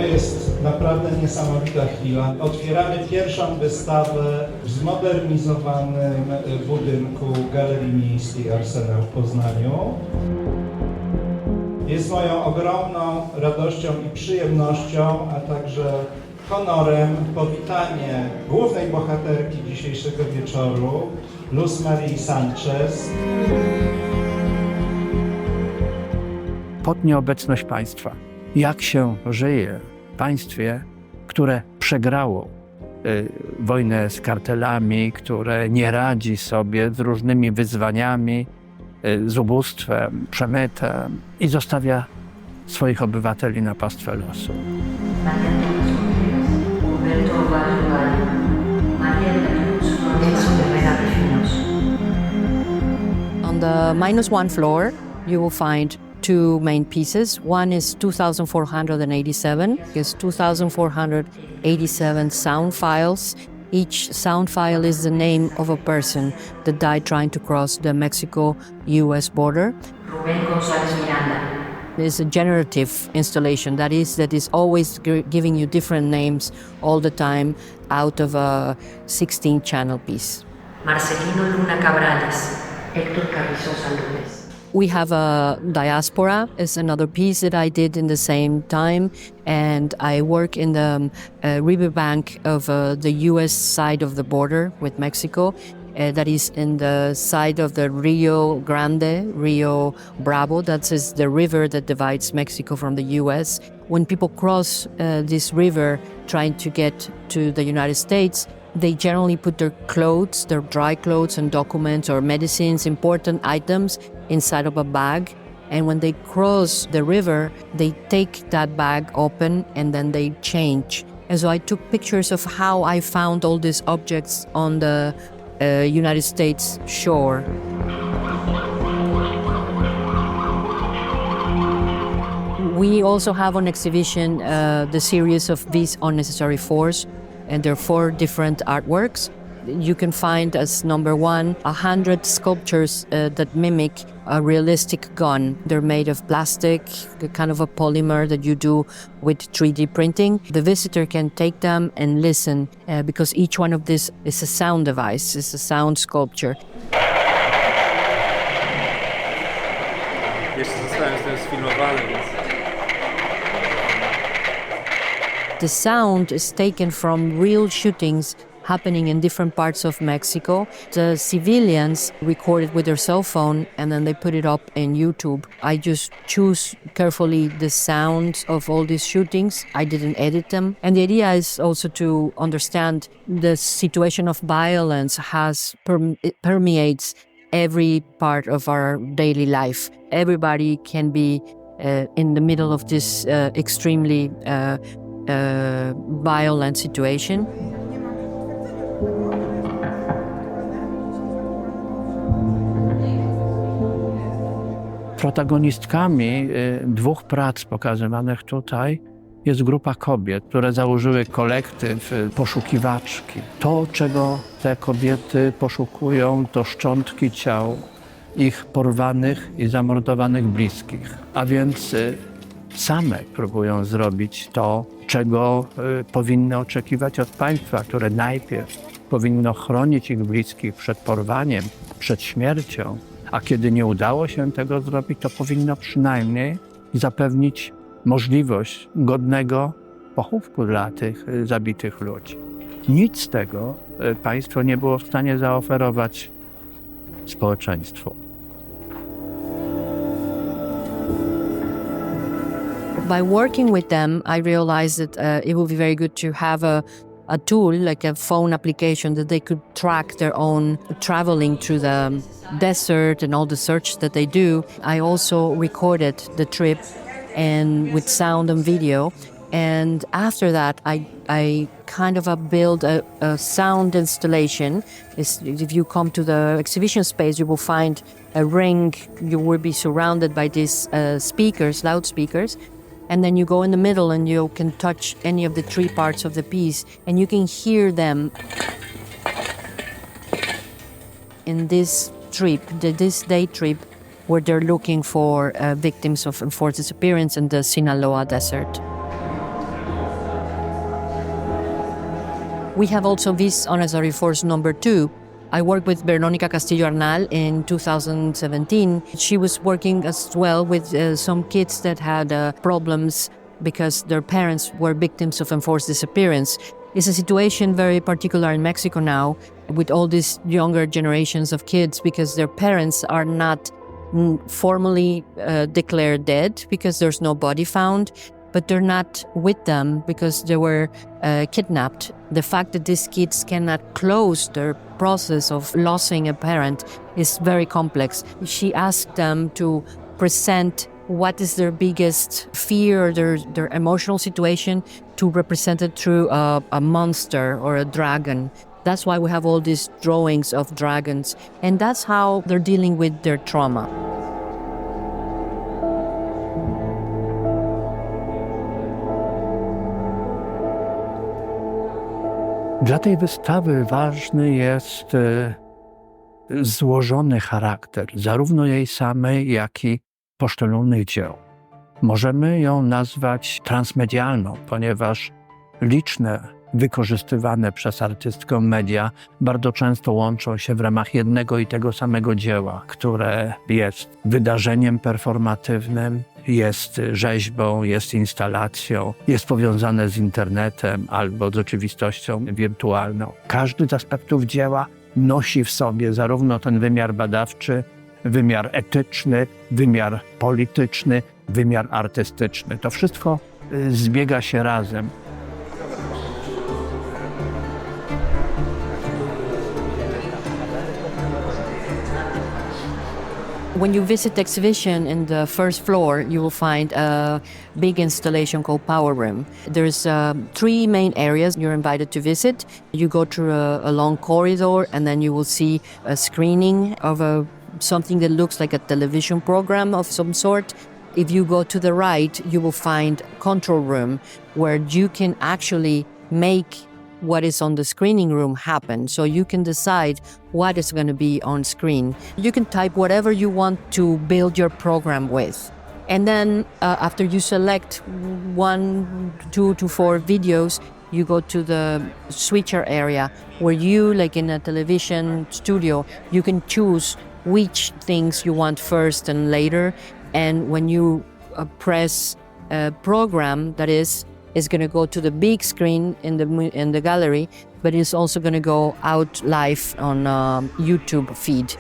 jest naprawdę niesamowita chwila. Otwieramy pierwszą wystawę w zmodernizowanym budynku Galerii Miejskiej Arsenał w Poznaniu. Jest moją ogromną radością i przyjemnością, a także honorem powitanie głównej bohaterki dzisiejszego wieczoru, Luz Marii Sánchez. Pod nieobecność państwa. Jak się żyje w państwie, które przegrało wojnę z kartelami, które nie radzi sobie z różnymi wyzwaniami, z ubóstwem, przemytem i zostawia swoich obywateli na pastwę losu. On the -1 floor, you will find two main pieces. One is 2,487. It's 2,487 sound files. Each sound file is the name of a person that died trying to cross the Mexico-US border. It's a generative installation, that is always giving you different names all the time out of a 16-channel piece. Marcelino Luna Cabrales, Héctor Carrizosa López. We have a diaspora is another piece that I did in the same time, and I work in the riverbank of the U.S. side of the border with Mexico. That is in the side of the Rio Grande, Rio Bravo. That is the river that divides Mexico from the U.S. When people cross this river trying to get to the United States, they generally put their clothes, their dry clothes and documents or medicines, important items inside of a bag. And when they cross the river, they take that bag open and then they change. And so I took pictures of how I found all these objects on the United States shore. We also have on exhibition the series of These Unnecessary Force, and there are 4 different artworks. You can find as number 1, 100 sculptures that mimic a realistic gun. They're made of plastic, the kind of a polymer that you do with 3D printing. The visitor can take them and listen because each one of these is a sound device, it's a sound sculpture. Jeszcze zostałem z tym sfilmowany, więc... The sound is taken from real shootings happening in different parts of Mexico. The civilians record it with their cell phone and then they put it up in YouTube. I just choose carefully the sounds of all these shootings. I didn't edit them. And the idea is also to understand the situation of violence it permeates every part of our daily life. Everybody can be in the middle of this extremely violent situation. Protagonistkami 2 prac pokazywanych tutaj jest grupa kobiet, które założyły kolektyw poszukiwaczki. To, czego te kobiety poszukują, to szczątki ciał ich porwanych i zamordowanych bliskich. A więc same próbują zrobić to, czego powinny oczekiwać od państwa, które najpierw powinno chronić ich bliskich przed porwaniem, przed śmiercią, a kiedy nie udało się tego zrobić, to powinno przynajmniej zapewnić możliwość godnego pochówku dla tych zabitych ludzi. Nic z tego państwo nie było w stanie zaoferować społeczeństwu. By working with them, I realized that it would be very good to have a tool, like a phone application, that they could track their own traveling through the desert and all the search that they do. I also recorded the trip and with sound and video. And after that, I kind of built a sound installation. If you come to the exhibition space, you will find a ring. You will be surrounded by these speakers, loudspeakers. And then you go in the middle and you can touch any of the 3 parts of the piece and you can hear them in this trip, this day trip, where they're looking for victims of enforced disappearance in the Sinaloa desert. We have also this honorary force number 2. I worked with Verónica Castillo Arnal in 2017. She was working as well with some kids that had problems because their parents were victims of enforced disappearance. It's a situation very particular in Mexico now with all these younger generations of kids because their parents are not formally declared dead because there's no body found, but they're not with them because they were kidnapped. The fact that these kids cannot close their process of losing a parent is very complex. She asked them to present what is their biggest fear or their emotional situation to represent it through a monster or a dragon. That's why we have all these drawings of dragons, and that's how they're dealing with their trauma. Dla tej wystawy ważny jest złożony charakter, zarówno jej samej, jak i poszczególnych dzieł. Możemy ją nazwać transmedialną, ponieważ liczne, wykorzystywane przez artystkę media bardzo często łączą się w ramach jednego i tego samego dzieła, które jest wydarzeniem performatywnym, jest rzeźbą, jest instalacją, jest powiązane z internetem albo z rzeczywistością wirtualną. Każdy z aspektów dzieła nosi w sobie zarówno ten wymiar badawczy, wymiar etyczny, wymiar polityczny, wymiar artystyczny. To wszystko zbiega się razem. When you visit the exhibition in the first floor, you will find a big installation called Power Room. There's 3 main areas you're invited to visit. You go through a long corridor and then you will see a screening of something that looks like a television program of some sort. If you go to the right, you will find control room where you can actually make what is on the screening room happen. So you can decide what is going to be on screen. You can type whatever you want to build your program with. And then after you select 1, 2 to 4 videos, you go to the switcher area where you, like in a television studio, you can choose which things you want first and later. And when you press program, that is going to go to the big screen in the gallery, but it's also going to go out live on YouTube feed.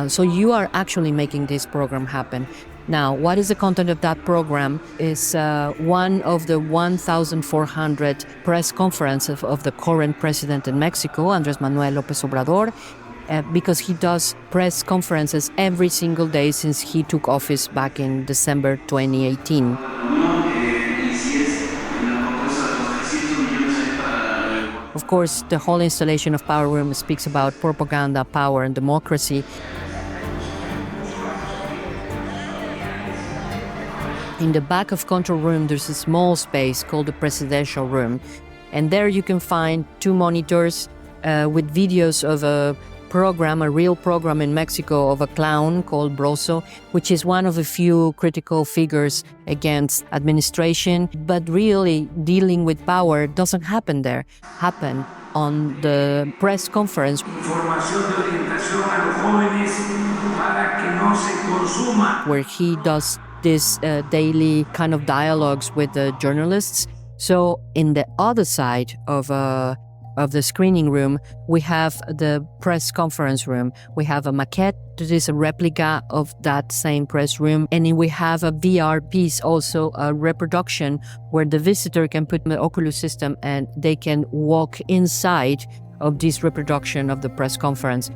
So you are actually making this program happen. Now, what is the content of that program is one of the 1,400 press conferences of the current president in Mexico, Andrés Manuel López Obrador, because he does press conferences every single day since he took office back in December 2018. Of course, the whole installation of Power Room speaks about propaganda, power, and democracy. In the back of control room, there's a small space called the presidential room. And there you can find 2 monitors with videos of a real program in Mexico of a clown called Broso, which is one of the few critical figures against administration. But really, dealing with power doesn't happen there. Happen on the press conference where he does this daily kind of dialogues with the journalists. So in the other side of the screening room, we have the press conference room. We have a maquette that is a replica of that same press room. And then we have a VR piece, also a reproduction where the visitor can put the Oculus system and they can walk inside of this reproduction of the press conference.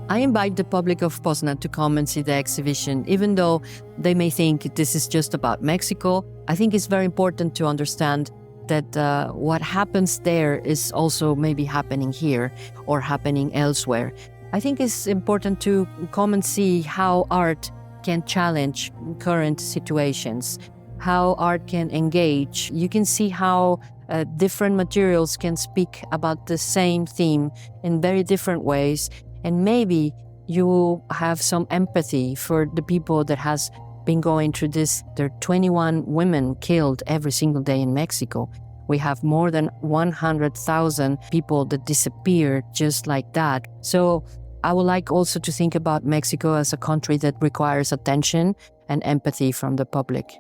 I invite the public of Poznan to come and see the exhibition, even though they may think this is just about Mexico. I think it's very important to understand that what happens there is also maybe happening here or happening elsewhere. I think it's important to come and see how art can challenge current situations, how art can engage. You can see how different materials can speak about the same theme in very different ways. And maybe you will have some empathy for the people that has been going through this. There are 21 women killed every single day in Mexico. We have more than 100,000 people that disappear just like that. So I would like also to think about Mexico as a country that requires attention and empathy from the public.